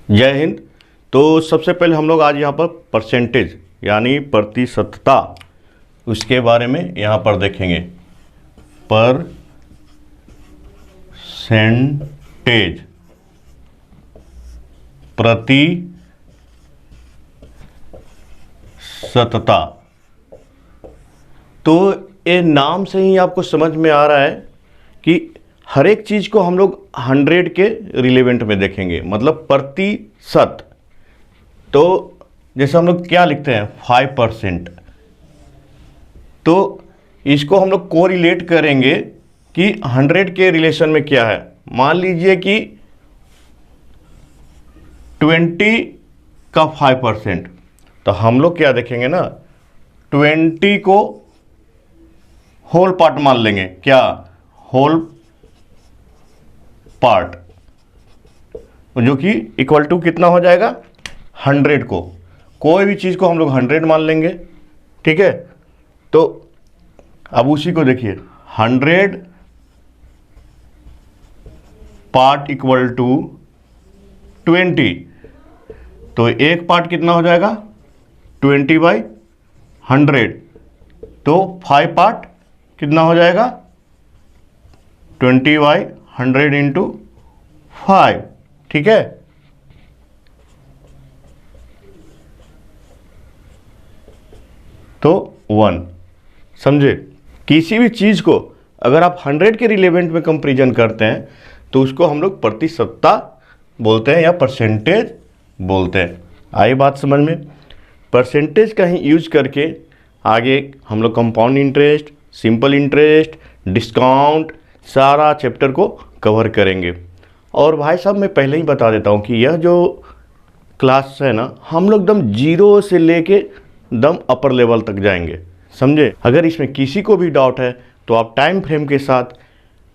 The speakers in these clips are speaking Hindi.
जय हिंद। तो सबसे पहले हम लोग आज यहाँ पर परसेंटेज यानी प्रतिशतता उसके बारे में यहाँ पर देखेंगे। परसेंटेज प्रतिशतता। तो ये नाम से ही आपको समझ में आ रहा है कि हर एक चीज़ को हम लोग 100 के रिलेवेंट में देखेंगे, मतलब प्रतिशत। तो जैसे हम लोग क्या लिखते हैं 5%, तो इसको हम लोग कोरिलेट करेंगे कि 100 के रिलेशन में क्या है। मान लीजिए कि 20 का 5%, तो हम लोग क्या देखेंगे ना, 20 को होल पार्ट मान लेंगे। क्या होल पार्ट, जो कि इक्वल टू कितना हो जाएगा 100 को। कोई भी चीज़ को हम लोग 100 मान लेंगे, ठीक है। तो अब उसी को देखिए 100 पार्ट इक्वल टू 20, तो एक पार्ट कितना हो जाएगा 20/100। तो 5 पार्ट कितना हो जाएगा 20/100 इंटू 5, ठीक है। तो 1, समझे। किसी भी चीज़ को अगर आप 100 के रिलेवेंट में कंपैरिजन करते हैं तो उसको हम लोग प्रतिशतता बोलते हैं या परसेंटेज बोलते हैं। आई बात समझ में। परसेंटेज का ही यूज करके आगे हम लोग compound interest, simple interest, discount, सारा चैप्टर को कवर करेंगे। और भाई साहब मैं पहले ही बता देता हूँ कि यह जो क्लास है ना, हम लोग एकदम जीरो से लेके दम अपर लेवल तक जाएंगे, समझे। अगर इसमें किसी को भी डाउट है तो आप टाइम फ्रेम के साथ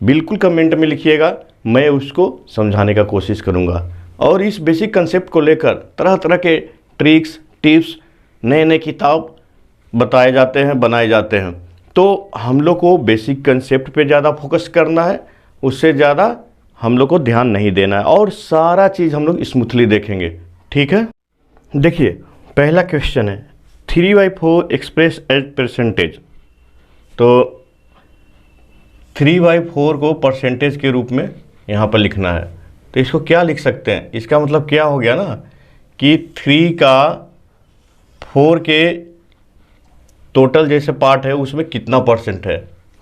बिल्कुल कमेंट में लिखिएगा, मैं उसको समझाने का कोशिश करूँगा। और इस बेसिक कंसेप्ट को लेकर तरह तरह के ट्रिक्स, टिप्स, नए नए किताब बताए जाते हैं, बनाए जाते हैं। तो हम लोग को बेसिक कंसेप्ट पे ज़्यादा फोकस करना है, उससे ज़्यादा हम लोग को ध्यान नहीं देना है, और सारा चीज़ हम लोग स्मूथली देखेंगे, ठीक है। देखिए पहला क्वेश्चन है 3/4 एक्सप्रेस एज परसेंटेज। तो 3/4 को परसेंटेज के रूप में यहाँ पर लिखना है। तो इसको क्या लिख सकते हैं, इसका मतलब क्या हो गया ना कि 3 का 4 के टोटल जैसे पार्ट है उसमें कितना परसेंट है।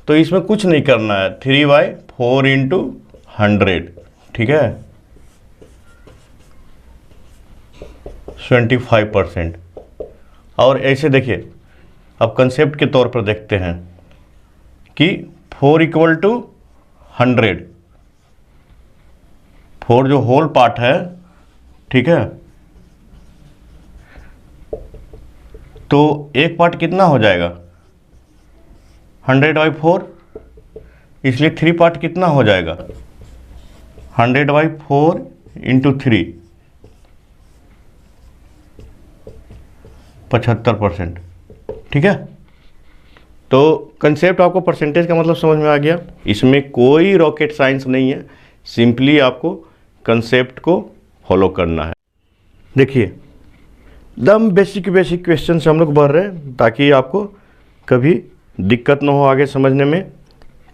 तो इसमें कुछ नहीं करना है, 3/4 इंटू 100, ठीक है, 25%। और ऐसे देखिए, अब कंसेप्ट के तौर पर देखते हैं कि 4 इक्वल टू 100, 4 जो होल पार्ट है, ठीक है। तो एक पार्ट कितना हो जाएगा 100/4, इसलिए 3 पार्ट कितना हो जाएगा 100/4 इंटू 3, 75%, ठीक है। तो कंसेप्ट आपको परसेंटेज का मतलब समझ में आ गया। इसमें कोई रॉकेट साइंस नहीं है, सिंपली आपको कंसेप्ट को फॉलो करना है। देखिए दम बेसिक क्वेश्चन से हम लोग बढ़ रहे हैं ताकि आपको कभी दिक्कत ना हो आगे समझने में।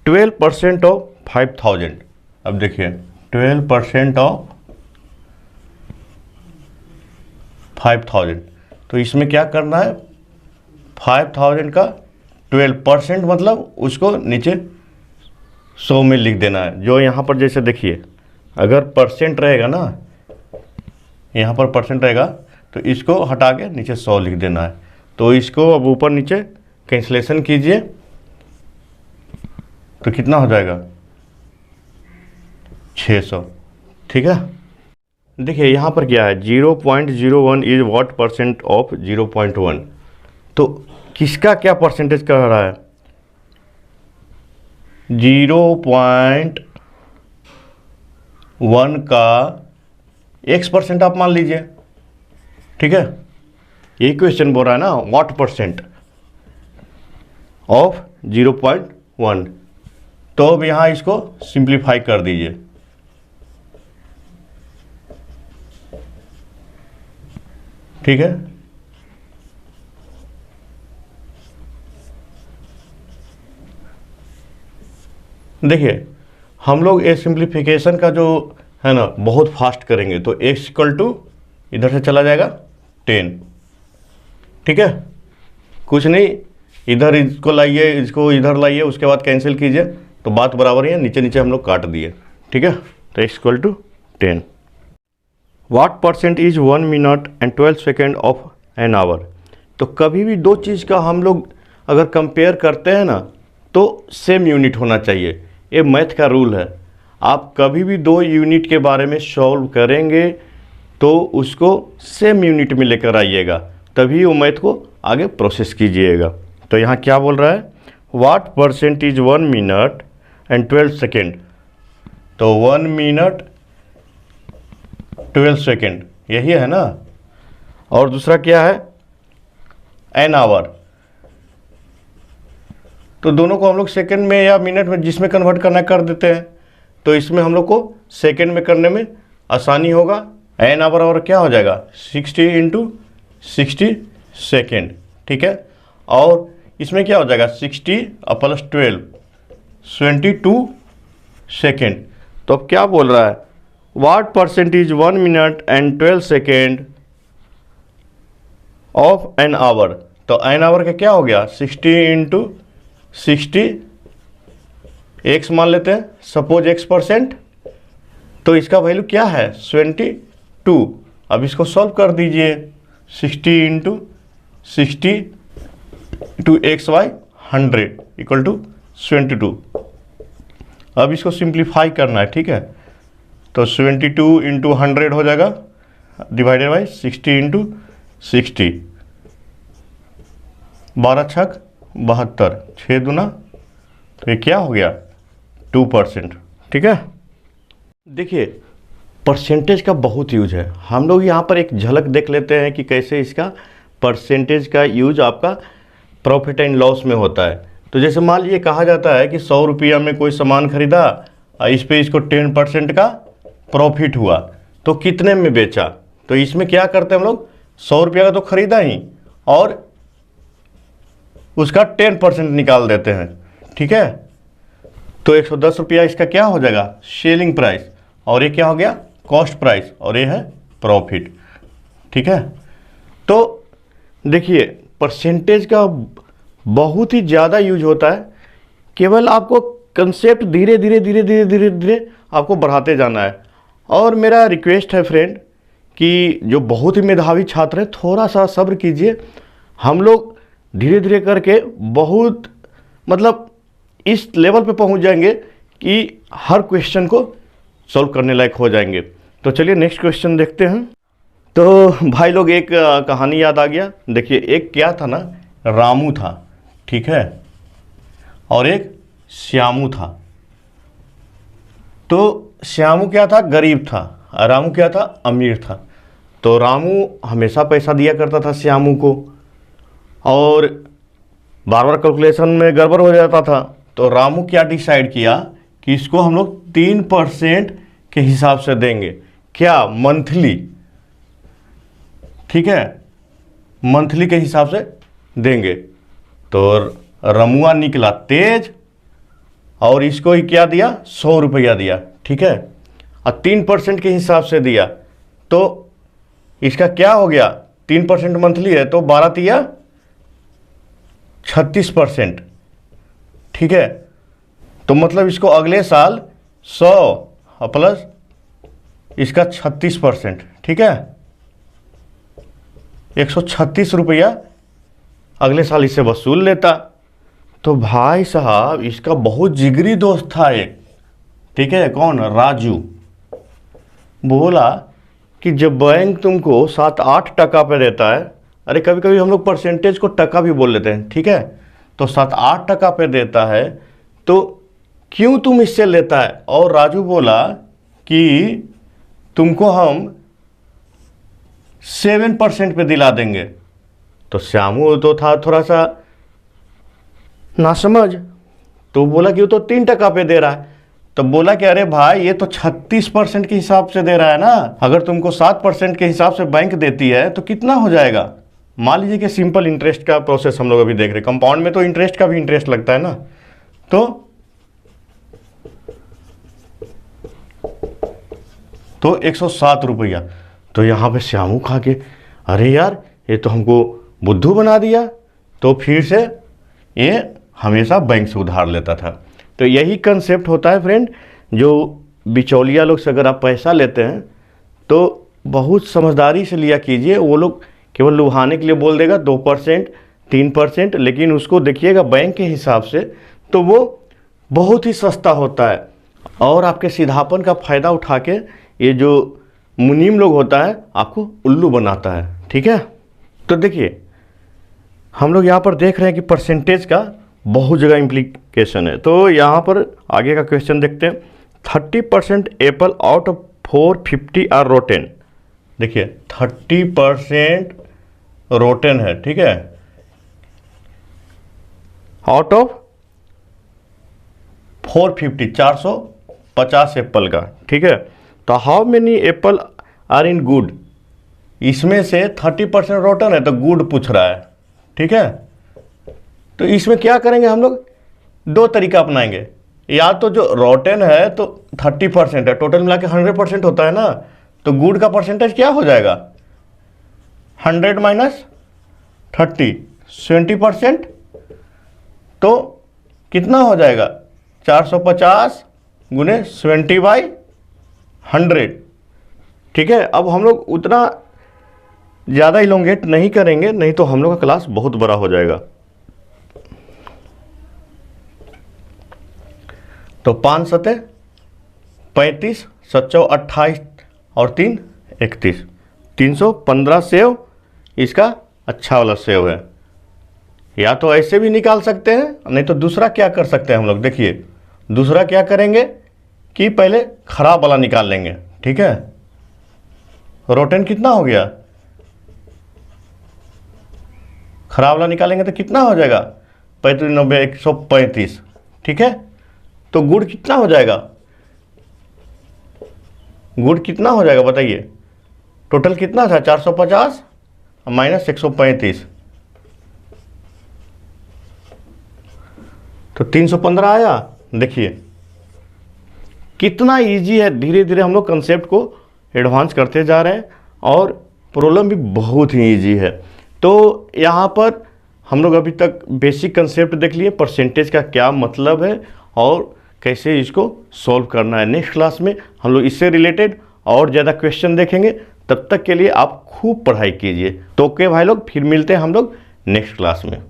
12% ऑफ 5000। अब देखिए 12% ऑफ 5000, तो इसमें क्या करना है 5000 का 12% मतलब उसको नीचे 100 में लिख देना है। जो यहाँ पर जैसे देखिए अगर परसेंट रहेगा ना, यहाँ पर परसेंट रहेगा तो इसको हटा के नीचे 100 लिख देना है। तो इसको अब ऊपर नीचे कैंसिलेशन कीजिए तो कितना हो जाएगा 600, ठीक है। देखिए यहाँ पर क्या है 0.01 इज व्हाट परसेंट ऑफ 0.1। तो किसका क्या परसेंटेज कर रहा है 0.1 का x% आप मान लीजिए, ठीक है। ये क्वेश्चन बोल रहा है ना व्हाट परसेंट ऑफ 0.1। तो अब यहाँ इसको सिंप्लीफाई कर दीजिए, ठीक है। देखिए हम लोग ये सिंप्लीफिकेशन का जो है ना बहुत फास्ट करेंगे, तो x इक्वल टू इधर से चला जाएगा 10, ठीक है। कुछ नहीं, इधर इसको लाइए, इसको इधर लाइए, उसके बाद कैंसिल कीजिए, तो बात बराबर ही है, नीचे नीचे हम लोग काट दिए, ठीक है। तो x equal to 10। What percent is 1 minute and 12 second of an hour. तो कभी भी दो चीज़ का हम लोग अगर कंपेयर करते हैं ना तो सेम यूनिट होना चाहिए, ये मैथ का रूल है। आप कभी भी दो यूनिट के बारे में सॉल्व करेंगे तो उसको सेम यूनिट में लेकर आइएगा, तभी वो मैथ को आगे प्रोसेस कीजिएगा। तो यहाँ क्या बोल रहा है, what percent is 1 minute and 12 second. तो 1 मिनट 12 सेकेंड यही है ना, और दूसरा क्या है एन आवर। तो दोनों को हम लोग सेकेंड में या मिनट में जिसमें कन्वर्ट करना कर देते हैं, तो इसमें हम लोग को सेकेंड में करने में आसानी होगा। एन आवर और क्या हो जाएगा 60 इंटू 60 सेकेंड, ठीक है। और इसमें क्या हो जाएगा 60 प्लस 12 22 सेकेंड। तो अब क्या बोल रहा है, what percentage 1 minute and 12 second of an hour. तो एन आवर का क्या हो गया 60 इंटू 60, एक्स मान लेते हैं, सपोज x%, तो इसका वैल्यू क्या है 22। अब इसको सॉल्व कर दीजिए, 60 into 60 two x y 100 equal to 22। अब इसको सिंप्लीफाई करना है, ठीक है। तो 22 इंटू 100 हो जाएगा डिवाइडेड बाई 60 इंटू 60, 12 छक 72, 6 दूना, तो ये क्या हो गया 2%, ठीक है। देखिए परसेंटेज का बहुत यूज है, हम लोग यहाँ पर एक झलक देख लेते हैं कि कैसे इसका परसेंटेज का यूज आपका प्रॉफिट एंड लॉस में होता है। तो जैसे मान लीजिए कहा जाता है कि 100 रुपया में कोई सामान खरीदा, इस पे इसको 10% का प्रॉफिट हुआ, तो कितने में बेचा। तो इसमें क्या करते हैं हम लोग, 100 रुपया का तो खरीदा ही और उसका 10% निकाल देते हैं, ठीक है। तो 110 रुपया इसका क्या हो जाएगा सेलिंग प्राइस, और ये क्या हो गया कॉस्ट प्राइस, और ये है प्रॉफिट, ठीक है। तो देखिए परसेंटेज का बहुत ही ज़्यादा यूज होता है, केवल आपको कंसेप्ट धीरे धीरे धीरे धीरे धीरे धीरे आपको बढ़ाते जाना है। और मेरा रिक्वेस्ट है फ्रेंड कि जो बहुत ही मेधावी छात्र हैं थोड़ा सा सब्र कीजिए, हम लोग धीरे धीरे करके बहुत मतलब इस लेवल पे पहुंच जाएंगे कि हर क्वेश्चन को सॉल्व करने लायक हो जाएंगे। तो चलिए नेक्स्ट क्वेश्चन देखते हैं। तो भाई लोग एक कहानी याद आ गया। देखिए एक क्या था ना, रामू था, ठीक है, और एक श्यामू था। तो श्यामू क्या था गरीब था, और रामू क्या था अमीर था। तो रामू हमेशा पैसा दिया करता था श्यामू को, और बार बार कैलकुलेशन में गड़बड़ हो जाता था। तो रामू क्या डिसाइड किया कि इसको हम लोग 3% के हिसाब से देंगे, क्या मंथली, ठीक है, मंथली के हिसाब से देंगे। तो रमुआ निकला तेज और इसको ही क्या दिया 100 रुपया दिया, ठीक है, और 3% के हिसाब से दिया। तो इसका क्या हो गया 3% मंथली है, तो 12 तिया 36%, ठीक है। तो मतलब इसको अगले साल 100 प्लस इसका 36%, ठीक है, 136 रुपया अगले साल इससे वसूल लेता। तो भाई साहब इसका बहुत जिगरी दोस्त था एक, ठीक है, कौन, राजू। बोला कि जब बैंक तुमको 7-8 टका पे देता है, अरे कभी कभी हम लोग परसेंटेज को टका भी बोल लेते हैं, ठीक है, तो 7-8 टका पे देता है तो क्यों तुम इससे लेता है। और राजू बोला कि तुमको हम 7% पे दिला देंगे। तो श्यामू तो था थोड़ा सा नासमझ, तो बोला कि वो तो 3 टका पे दे रहा है। तो बोला कि अरे भाई ये तो 36% के हिसाब से दे रहा है ना, अगर तुमको 7% के हिसाब से बैंक देती है तो कितना हो जाएगा। मान लीजिए कि सिंपल इंटरेस्ट का प्रोसेस हम लोग अभी देख रहे हैं, कंपाउंड में तो इंटरेस्ट का भी इंटरेस्ट लगता है ना। तो 107 रुपया। तो यहाँ पे श्यामू खा के अरे यार ये तो हमको बुद्धू बना दिया, तो फिर से ये हमेशा बैंक से उधार लेता था। तो यही कंसेप्ट होता है फ्रेंड, जो बिचौलिया लोग से अगर आप पैसा लेते हैं तो बहुत समझदारी से लिया कीजिए। वो लोग केवल लुभाने के लिए बोल देगा 2% 3%, लेकिन उसको देखिएगा बैंक के हिसाब से तो वो बहुत ही सस्ता होता है। और आपके सीधापन का फ़ायदा उठा के ये जो मुनीम लोग होता है आपको उल्लू बनाता है, ठीक है। तो देखिए हम लोग यहाँ पर देख रहे हैं कि परसेंटेज का बहुत जगह इम्प्लीकेशन है। तो यहाँ पर आगे का क्वेश्चन देखते हैं। 30% apple out of 450 are rotten. देखिए 30% रोटेन है, ठीक है, आउट ऑफ 450 450 एप्पल का, ठीक है। तो how many apple are in good, इसमें से 30% रोटन है तो गुड पूछ रहा है, ठीक है। तो इसमें क्या करेंगे हम लोग, दो तरीका अपनाएंगे। या तो जो रोटन है तो 30% है, टोटल मिला के 100% होता है ना, तो गुड का परसेंटेज क्या हो जाएगा 100 माइनस 30 70%। तो कितना हो जाएगा 450 गुने 70/100, ठीक है। अब हम लोग उतना ज़्यादा इलोंगेट नहीं करेंगे, नहीं तो हम लोग का क्लास बहुत बड़ा हो जाएगा। तो 5 सते 35 7 28 और 3 31 315 सेव इसका अच्छा वाला सेव है। या तो ऐसे भी निकाल सकते हैं, नहीं तो दूसरा क्या कर सकते हैं हम लोग, देखिए दूसरा क्या करेंगे कि पहले खराब वाला निकाल लेंगे, ठीक है। रोटेन कितना हो गया, खराब वाला निकालेंगे तो कितना हो जाएगा 35 90 135, ठीक है। तो गुड़ कितना हो जाएगा, गुड़ कितना हो जाएगा बताइए, टोटल कितना था 450 माइनस 135, तो 315 आया। देखिए कितना इजी है, धीरे धीरे हम लोग कंसेप्ट को एडवांस करते जा रहे हैं और प्रॉब्लम भी बहुत ही इजी है। तो यहाँ पर हम लोग अभी तक बेसिक कंसेप्ट देख लिए, परसेंटेज का क्या मतलब है और कैसे इसको सॉल्व करना है। नेक्स्ट क्लास में हम लोग इससे रिलेटेड और ज़्यादा क्वेश्चन देखेंगे। तब तक के लिए आप खूब पढ़ाई कीजिए। तो ओके भाई लोग, फिर मिलते हैं हम लोग नेक्स्ट क्लास में।